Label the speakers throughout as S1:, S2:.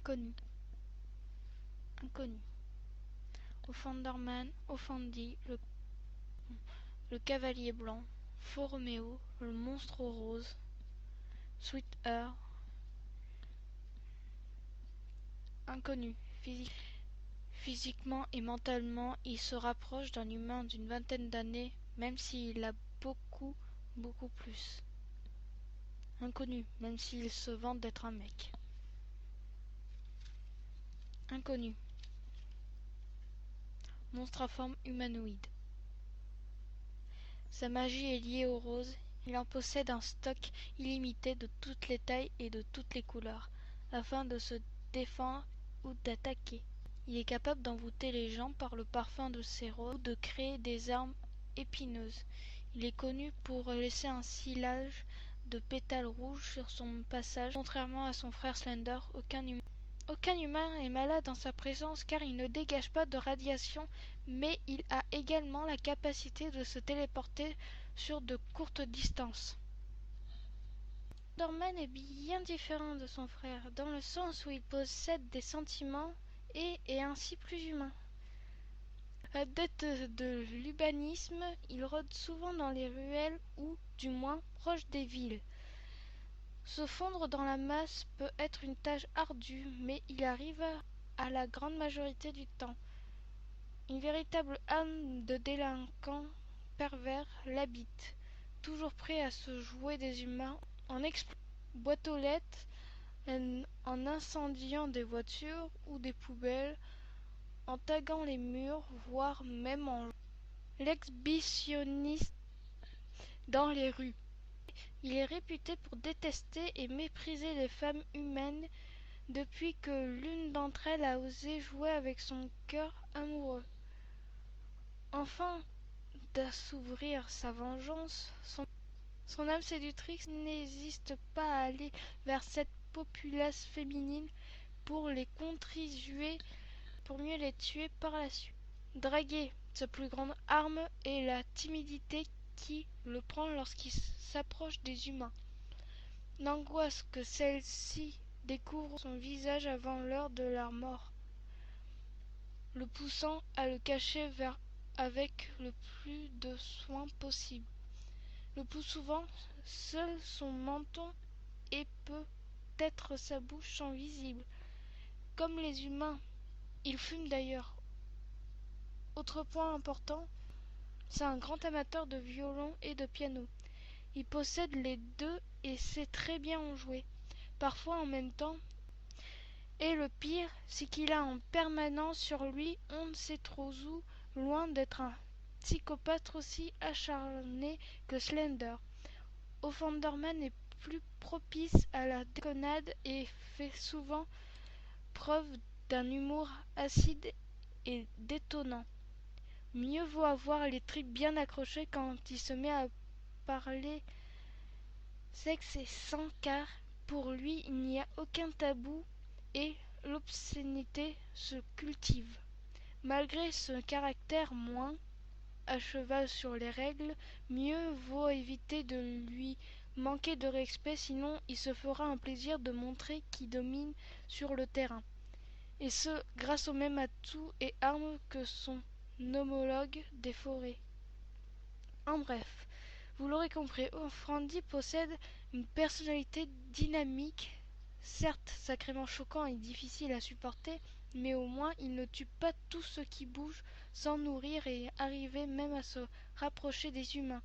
S1: Inconnu. Inconnu. Offenderman, Offendy, le cavalier blanc, Faux Roméo, le monstre aux roses, Sweetheart. Inconnu. Physiquement et mentalement, il se rapproche d'un humain d'une vingtaine d'années, même s'il a beaucoup plus. Inconnu, même s'il se vante d'être un mec. Inconnu. Monstre à forme humanoïde. Sa magie est liée aux roses. Il en possède un stock illimité de toutes les tailles et de toutes les couleurs, afin de se défendre ou d'attaquer. Il est capable d'envoûter les gens par le parfum de ses roses ou de créer des armes épineuses. Il est connu pour laisser un sillage de pétales rouges sur son passage. Contrairement à son frère Slender, aucun humain est malade en sa présence car il ne dégage pas de radiation, mais il a également la capacité de se téléporter sur de courtes distances. Dorman est bien différent de son frère, dans le sens où il possède des sentiments et est ainsi plus humain. Adepte de l'urbanisme, il rôde souvent dans les ruelles ou, du moins, proche des villes. Se fondre dans la masse peut être une tâche ardue, mais il arrive à la grande majorité du temps. Une véritable âme de délinquant pervers l'habite, toujours prêt à se jouer des humains en explosant boîtes aux lettres, en incendiant des voitures ou des poubelles, en taguant les murs, voire même en l'exhibitionniste dans les rues. Il est réputé pour détester et mépriser les femmes humaines depuis que l'une d'entre elles a osé jouer avec son cœur amoureux. Enfin d'assouvir sa vengeance, son âme séductrice n'hésite pas à aller vers cette populace féminine pour les contribuer, pour mieux les tuer par la suite. Draguer, sa plus grande arme est la timidité qui le prend lorsqu'il s'approche des humains. L'angoisse que celles-ci découvrent son visage avant l'heure de leur mort, le poussant à le cacher avec le plus de soin possible. Le plus souvent, seul son menton et peut-être sa bouche sont visibles. Comme les humains, il fume d'ailleurs. Autre point important, c'est un grand amateur de violon et de piano. Il possède les deux et sait très bien en jouer, parfois en même temps. Et le pire, c'est qu'il a en permanence sur lui on ne sait trop où, loin d'être un psychopathe aussi acharné que Slender. Offenderman est plus propice à la déconnade et fait souvent preuve d'un humour acide et détonnant. Mieux vaut avoir les tripes bien accrochées quand il se met à parler sexe et sang, car pour lui il n'y a aucun tabou et l'obscénité se cultive. Malgré ce caractère moins à cheval sur les règles, mieux vaut éviter de lui manquer de respect, sinon il se fera un plaisir de montrer qu'il domine sur le terrain, et ce grâce aux mêmes atouts et armes que son homologue des forêts. En bref, vous l'aurez compris, Offendy possède une personnalité dynamique, certes sacrément choquant et difficile à supporter, mais au moins il ne tue pas tout ce qui bouge sans nourrir et arriver même à se rapprocher des humains.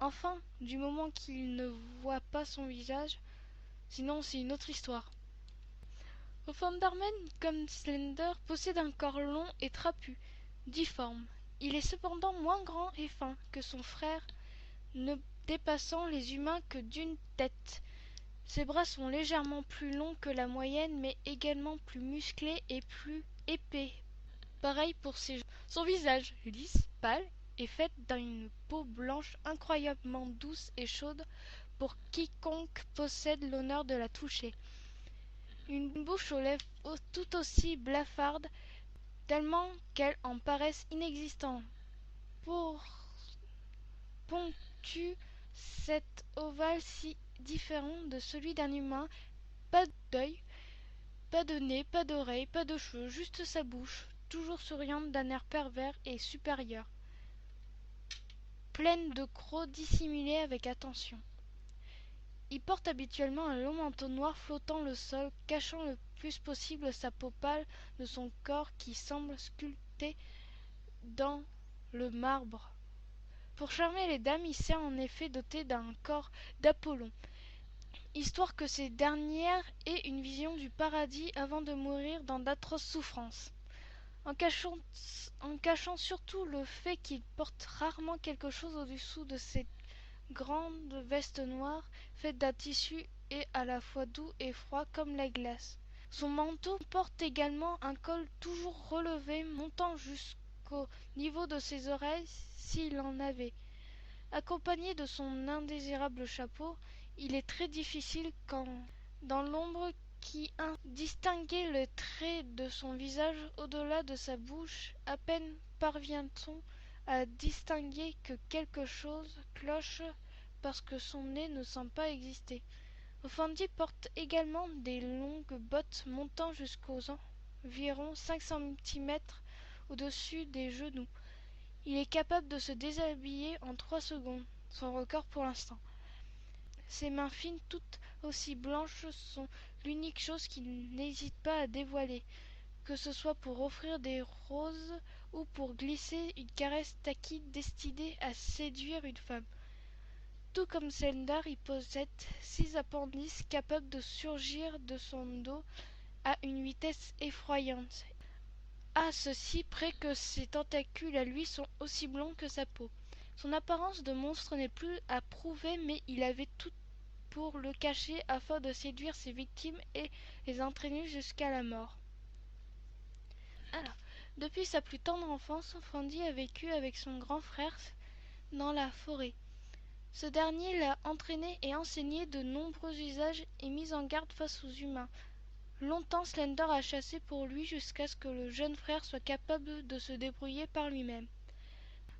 S1: Enfin, du moment qu'il ne voit pas son visage, sinon c'est une autre histoire. Offenderman, comme Slender, possède un corps long et trapu, difforme. Il est cependant moins grand et fin que son frère, ne dépassant les humains que d'une tête. Ses bras sont légèrement plus longs que la moyenne, mais également plus musclés et plus épais. Pareil pour ses jambes. Son visage, lisse, pâle, est fait d'une peau blanche incroyablement douce et chaude pour quiconque possède l'honneur de la toucher. Une bouche aux lèvres tout aussi blafarde, tellement qu'elles en paraissent inexistantes. Pour ponctue cet ovale si différent de celui d'un humain, pas d'œil, Pas de nez, pas d'oreilles, pas de cheveux, juste sa bouche, toujours souriante d'un air pervers et supérieur, pleine de crocs dissimulés avec attention. Il porte habituellement un long manteau noir flottant le sol, cachant le plus possible sa peau pâle de son corps qui semble sculpté dans le marbre. Pour charmer les dames, il s'est en effet doté d'un corps d'Apollon, histoire que ces dernières aient une vision du paradis avant de mourir dans d'atroces souffrances. En cachant surtout le fait qu'il porte rarement quelque chose au-dessous de cette grande veste noire, faite d'un tissu et à la fois doux et froid comme la glace. Son manteau porte également un col toujours relevé, montant jusqu'au niveau de ses oreilles s'il en avait. Accompagné de son indésirable chapeau, il est très difficile quand, dans l'ombre qui distinguait le trait de son visage au-delà de sa bouche, à peine parvient-on à distinguer que quelque chose cloche parce que son nez ne semble pas exister. Offandi porte également des longues bottes montant jusqu'aux environ 5 centimètres au-dessus des genoux. Il est capable de se déshabiller en 3 secondes, son record pour l'instant. Ses mains fines, toutes aussi blanches, sont l'unique chose qu'il n'hésite pas à dévoiler, que ce soit pour offrir des roses ou pour glisser une caresse taquine destinée à séduire une femme. Tout comme Slender, il possède 6 appendices capables de surgir de son dos à une vitesse effroyante, à ceci près que ses tentacules à lui sont aussi blonds que sa peau. Son apparence de monstre n'est plus à prouver, mais il avait tout pour le cacher afin de séduire ses victimes et les entraîner jusqu'à la mort. Alors, depuis sa plus tendre enfance, Offandi a vécu avec son grand frère dans la forêt. Ce dernier l'a entraîné et enseigné de nombreux usages et mis en garde face aux humains. Longtemps Slender a chassé pour lui jusqu'à ce que le jeune frère soit capable de se débrouiller par lui-même.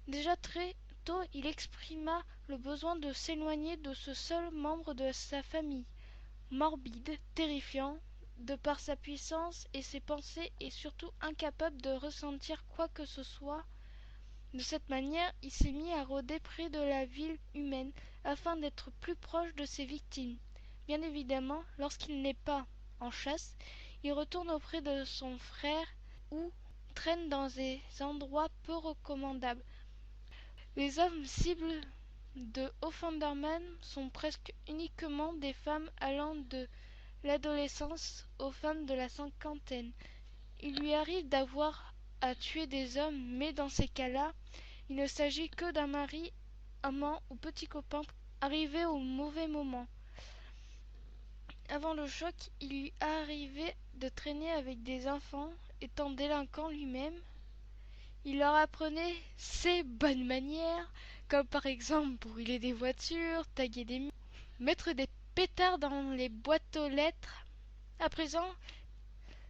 S1: Déjà très tôt, il exprima le besoin de s'éloigner de ce seul membre de sa famille, morbide, terrifiant, de par sa puissance et ses pensées, et surtout incapable de ressentir quoi que ce soit. De cette manière, il s'est mis à rôder près de la ville humaine, afin d'être plus proche de ses victimes. Bien évidemment, lorsqu'il n'est pas en chasse, il retourne auprès de son frère ou traîne dans des endroits peu recommandables. Les hommes cibles de Offenderman sont presque uniquement des femmes allant de l'adolescence aux femmes de la cinquantaine. Il lui arrive d'avoir à tuer des hommes, mais dans ces cas-là, il ne s'agit que d'un mari, amant ou petit copain arrivé au mauvais moment. Avant le choc, il lui arrivait de traîner avec des enfants, étant délinquant lui-même. Il leur apprenait ses bonnes manières, comme par exemple brûler des voitures, taguer des murs, mettre des pétards dans les boîtes aux lettres. À présent,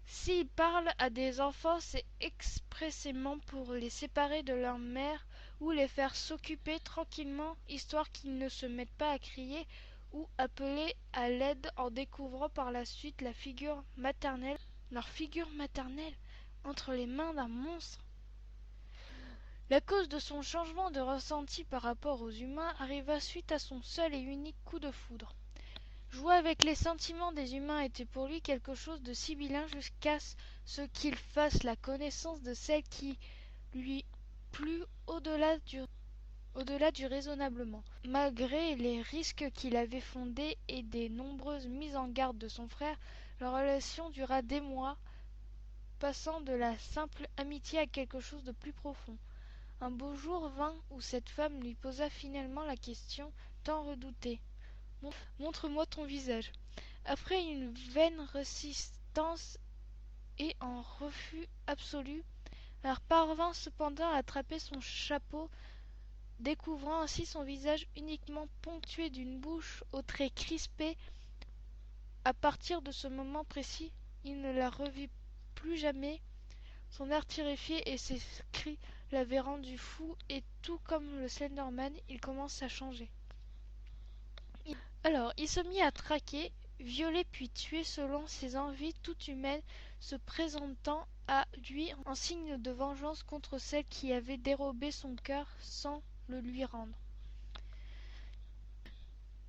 S1: s'il parle à des enfants, c'est expressément pour les séparer de leur mère ou les faire s'occuper tranquillement, histoire qu'ils ne se mettent pas à crier ou appeler à l'aide en découvrant par la suite leur figure maternelle, entre les mains d'un monstre. La cause de son changement de ressenti par rapport aux humains arriva suite à son seul et unique coup de foudre. Jouer avec les sentiments des humains était pour lui quelque chose de sibyllin jusqu'à ce qu'il fasse la connaissance de celle qui lui plut au-delà du raisonnablement. Malgré les risques qu'il avait fondés et des nombreuses mises en garde de son frère, leur relation dura des mois, passant de la simple amitié à quelque chose de plus profond. Un beau jour vint où cette femme lui posa finalement la question tant redoutée. Montre-moi ton visage. Après une vaine résistance et un refus absolu, elle parvint cependant à attraper son chapeau, découvrant ainsi son visage uniquement ponctué d'une bouche aux traits crispés. À partir de ce moment précis, il ne la revit plus jamais. Son air terrifié et ses cris l'avaient rendu fou, et tout comme le Slenderman, il commence à changer. Alors, il se mit à traquer violer puis tuer selon ses envies toutes humaines, se présentant à lui en signe de vengeance contre celle qui avait dérobé son cœur sans le lui rendre.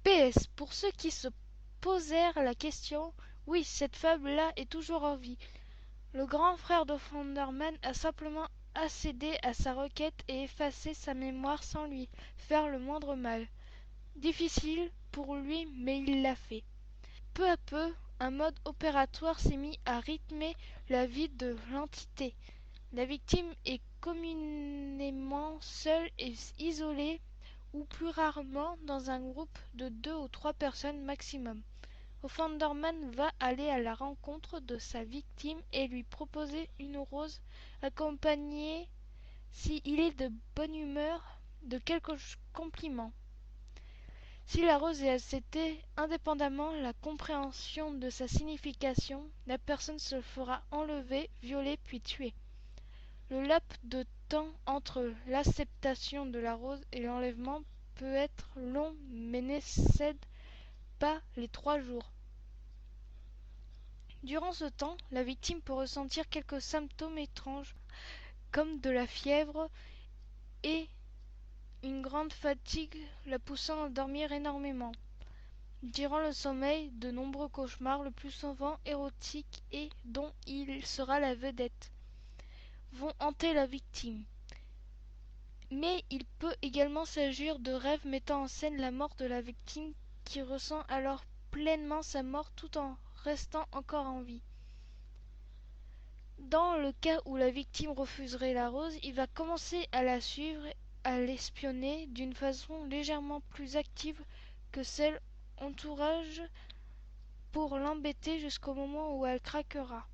S1: PS. Pour ceux qui se posèrent la question, oui, cette fable-là est toujours en vie. Le grand frère de Thunderman a simplement accédé à sa requête et effacé sa mémoire sans lui faire le moindre mal. Difficile pour lui, mais il l'a fait. Peu à peu, un mode opératoire s'est mis à rythmer la vie de l'entité. La victime est communément seule et isolée, ou plus rarement dans un groupe de 2 ou 3 personnes maximum. Thunderman va aller à la rencontre de sa victime et lui proposer une rose accompagnée, si il est de bonne humeur, de quelques compliments. Si la rose est acceptée indépendamment la compréhension de sa signification, la personne se fera enlever, violer puis tuer. Le laps de temps entre l'acceptation de la rose et l'enlèvement peut être long mais n'excède pas les 3 jours. Durant ce temps, la victime peut ressentir quelques symptômes étranges comme de la fièvre et une grande fatigue la poussant à dormir énormément. Durant le sommeil, de nombreux cauchemars, le plus souvent érotiques et dont il sera la vedette, vont hanter la victime. Mais il peut également s'agir de rêves mettant en scène la mort de la victime qui ressent alors pleinement sa mort tout en restant encore en vie. Dans le cas où la victime refuserait la rose, il va commencer à la suivre, à l'espionner d'une façon légèrement plus active que celle entourage pour l'embêter jusqu'au moment où elle craquera.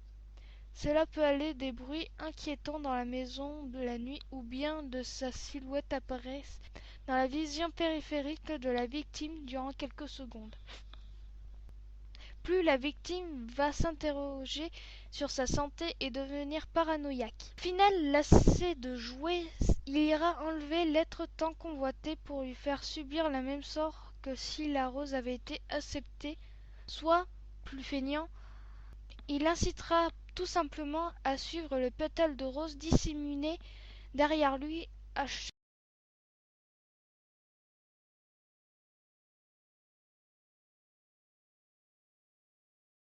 S1: Cela peut aller des bruits inquiétants dans la maison de la nuit ou bien de sa silhouette apparaître dans la vision périphérique de la victime durant quelques secondes. Plus la victime va s'interroger sur sa santé et devenir paranoïaque. Au final, lassé de jouer, il ira enlever l'être tant convoité pour lui faire subir la même sort que si la rose avait été acceptée, soit, plus feignant, il incitera tout simplement à suivre le pétale de rose disséminé derrière lui à